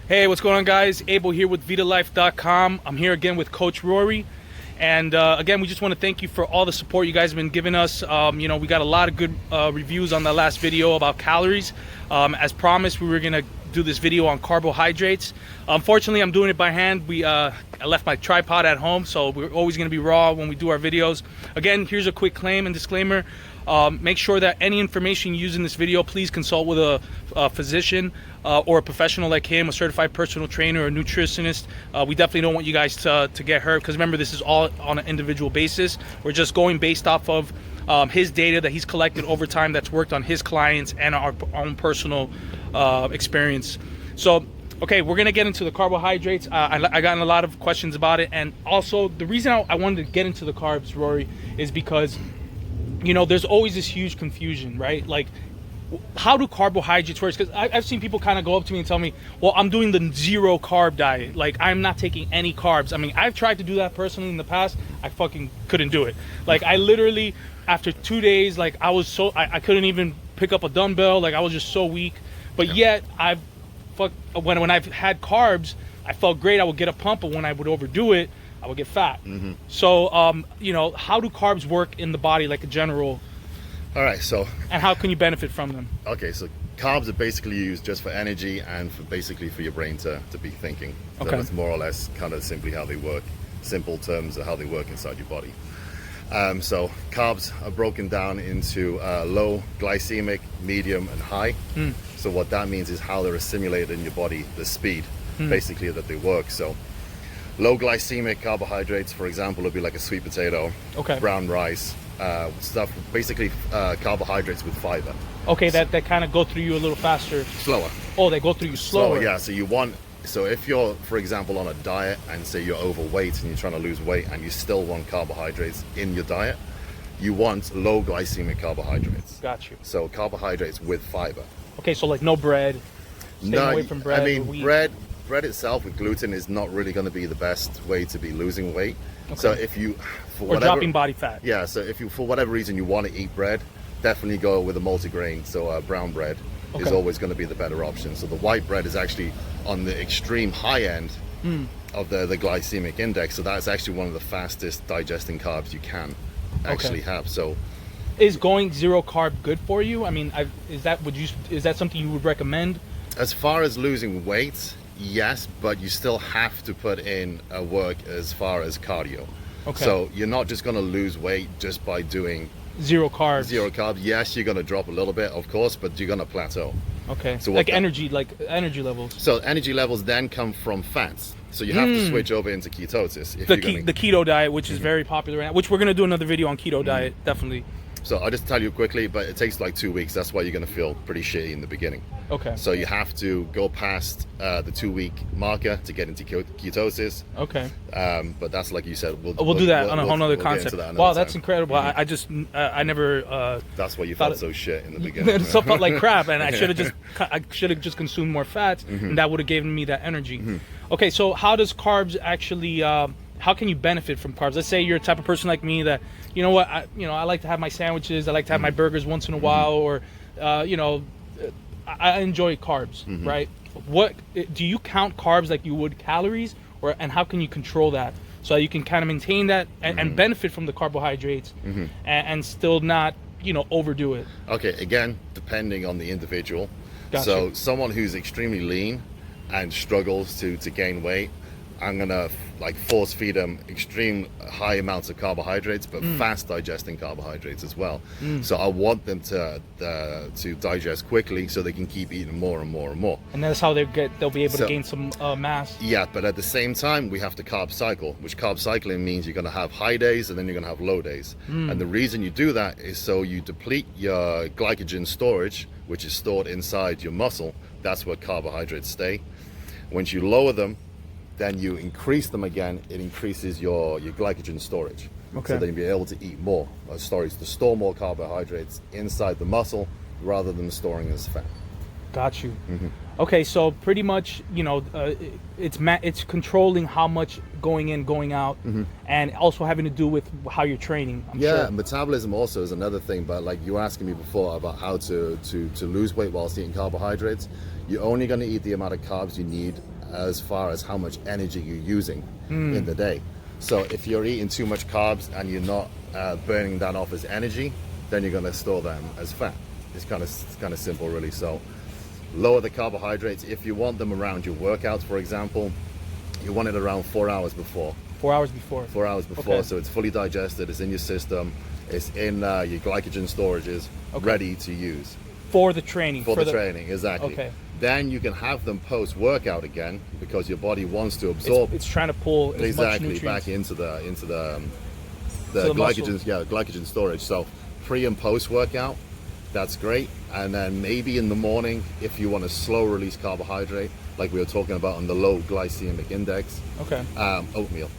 Hey, what's going on, guys? Abel here with Vidalyfe.com. I'm here again with Coach Rory. And again, we just want to thank you for all the support you guys have been giving us. We got a lot of good reviews on the last video about calories. As promised, we were going to do this video on carbohydrates. Unfortunately, I'm doing it by hand. I left my tripod at home, so we're always going to be raw when we do our videos. Again, here's a quick claim and disclaimer. Make sure that any information you use in this video, please consult with a physician or a professional like him, a certified personal trainer or a nutritionist. We definitely don't want you guys to get hurt, because remember, this is all on an individual basis. We're just going based off of his data that he's collected over time, that's worked on his clients and our own personal experience. So, okay, we're gonna get into the carbohydrates. I gotten a lot of questions about it, and also the reason I wanted to get into the carbs, Rory, is because there's always this huge confusion, right? Like, how do carbohydrates work? Because I've seen people kind of go up to me and tell me, well, I'm doing the zero carb diet. Like, I'm not taking any carbs. I mean, I've tried to do that personally in the past. I fucking couldn't do it. Like, I literally, after 2 days, like, I couldn't even pick up a dumbbell. Like, I was just so weak. But yet, when I've had carbs, I felt great. I would get a pump, but when I would overdo it, I would get fat. Mm-hmm. So, how do carbs work in the body, like a general? All right, so. And how can you benefit from them? Okay, so carbs are basically used just for energy and for your brain to be thinking. So okay. That's more or less kind of simply how they work. Simple terms of how they work inside your body. So carbs are broken down into low glycemic, medium, and high. Mm. So what that means is how they're assimilated in your body, the speed, basically, that they work. So low glycemic carbohydrates, for example, would be like a sweet potato, okay, brown rice, stuff, basically carbohydrates with fiber. Okay, that kind of go through you a little faster. Slower. Oh, they go through you slower. Yeah, so if you're, for example, on a diet and say you're overweight and you're trying to lose weight and you still want carbohydrates in your diet, you want low glycemic carbohydrates. Got you. So carbohydrates with fiber. Okay, so like no bread, staying away from bread. I mean, bread itself with gluten is not really going to be the best way to be losing weight. Okay. So if you, dropping body fat. Yeah, so if you, for whatever reason, you want to eat bread, definitely go with a multigrain. So brown bread is always going to be the better option. So the white bread is actually on the extreme high end of the glycemic index. So that's actually one of the fastest digesting carbs you can actually have. So, is going zero carb good for you? I mean, is that something you would recommend? As far as losing weight, yes, but you still have to put in work as far as cardio. Okay. So you're not just going to lose weight just by doing zero carbs. Yes, you're going to drop a little bit, of course, but you're going to plateau. Okay. So energy levels. So energy levels then come from fats. So you have to switch over into ketosis. The keto diet, which is very popular right now, which we're going to do another video on keto diet, definitely. So I'll just tell you quickly, but it takes like 2 weeks. That's why you're going to feel pretty shitty in the beginning. Okay. So you have to go past the 2-week marker to get into ketosis. Okay. But that's, like you said, we'll do that on a whole other concept. Wow, that's incredible. Mm-hmm. I never. That's why you felt so shit in the beginning. It felt like crap, and I should have just consumed more fats, and that would have given me that energy. Okay, so how does carbs actually? How can you benefit from carbs? Let's say you're a type of person like me that, I like to have my sandwiches, I like to have my burgers once in a while, or, I enjoy carbs, right? What do you count carbs like you would calories, and how can you control that so you can kind of maintain that and benefit from the carbohydrates and still not, overdo it? Okay, again, depending on the individual. Gotcha. So someone who's extremely lean and struggles to gain weight, I'm gonna force feed them extreme high amounts of carbohydrates, but fast digesting carbohydrates as well. So I want them to digest quickly so they can keep eating more and more and more. And that's how they'll be able to gain some mass. Yeah, but at the same time we have to carb cycle, which carb cycling means you're gonna have high days and then you're gonna have low days. And the reason you do that is so you deplete your glycogen storage, which is stored inside your muscle. That's where carbohydrates stay. Once you lower them, then you increase them again, it increases your glycogen storage. Okay. So then you'll be able to eat more, to store more carbohydrates inside the muscle rather than storing as fat. Got you. Okay, so pretty much, it's controlling how much going in, going out, and also having to do with how you're training. I'm sure. Metabolism also is another thing, but like you were asking me before about how to lose weight whilst eating carbohydrates, you're only going to eat the amount of carbs you need as far as how much energy you're using in the day. So if you're eating too much carbs and you're not burning that off as energy, then you're going to store them as fat. It's kind of simple, really. So lower the carbohydrates. If you want them around your workouts, for example, you want it around 4 hours before. 4 hours before. 4 hours before, Okay. so it's fully digested, it's in your system, it's in your glycogen storages, ready to use. For the training. For the training, exactly. Okay. Then you can have them post-workout again, because your body wants to absorb It's trying to pull as much exactly nutrients. back into the the glycogen, muscle. glycogen storage. So pre and post-workout, that's great. And then maybe in the morning, if you want to slow release carbohydrate, like we were talking about on the low glycemic index, Okay. oatmeal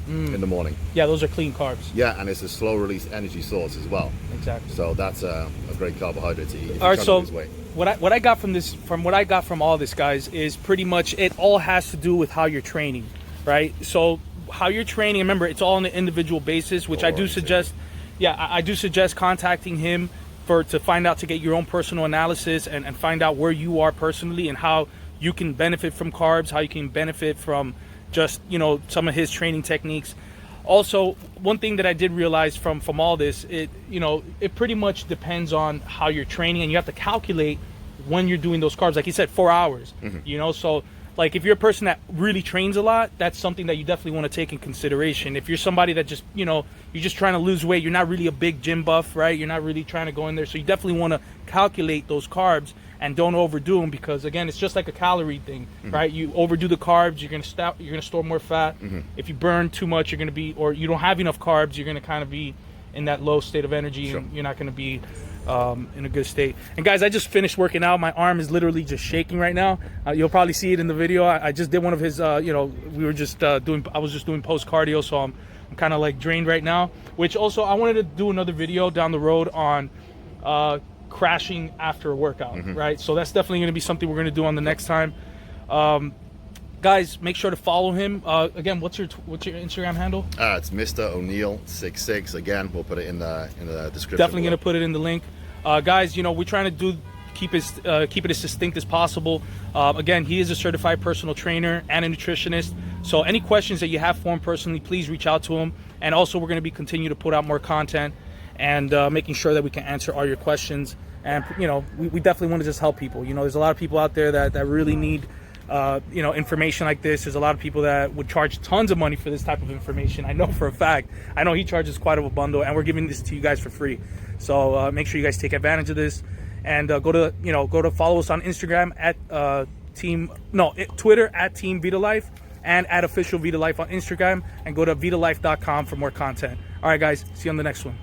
in the morning. Yeah, those are clean carbs. Yeah, and it's a slow release energy source as well. Exactly. So that's a great carbohydrate to eat if All right, you're so trying to lose weight. what I got from all this, guys, is pretty much it all has to do with how you're training, right? So how you're training, remember, it's all on an individual basis, which I do suggest. Yeah, I do suggest contacting him to find out, to get your own personal analysis and find out where you are personally and how you can benefit from carbs, how you can benefit from just, some of his training techniques. Also, one thing that I did realize from all this, it pretty much depends on how you're training, and you have to calculate when you're doing those carbs. Like he said, 4 hours, so like if you're a person that really trains a lot, that's something that you definitely want to take in consideration. If you're somebody that just, you're just trying to lose weight, you're not really a big gym buff, right? You're not really trying to go in there. So you definitely want to calculate those carbs and don't overdo them, because again, it's just like a calorie thing, right? You overdo the carbs, you're going to store more fat. If you burn too much, you're going to be, or you don't have enough carbs, you're going to kind of be in that low state of energy, and you're not going to be in a good state. And guys, I just finished working out. My arm is literally just shaking right now. You'll probably see it in the video. I just did one of his, I was just doing post cardio, so I'm kind of like drained right now. Which also, I wanted to do another video down the road on crashing after a workout, right? So that's definitely going to be something we're going to do on the next time. Guys, make sure to follow him. Again, what's your Instagram handle? It's Mr. O'Neill66. Again, we'll put it in the description. Definitely going to put it in the link. Guys, we're trying to keep it as succinct as possible. Again, he is a certified personal trainer and a nutritionist. So any questions that you have for him personally, please reach out to him. And also, we're going to be continue to put out more content and making sure that we can answer all your questions. And we definitely want to just help people. There's a lot of people out there that really need information like this. There's a lot of people that would charge tons of money for this type of information. I know for a fact. I know he charges quite of a bundle, and we're giving this to you guys for free. So make sure you guys take advantage of this, and go to follow us on Instagram at Twitter at Team Vidalyfe, and at Official Vidalyfe on Instagram, and go to Vidalyfe.com for more content. All right, guys, see you on the next one.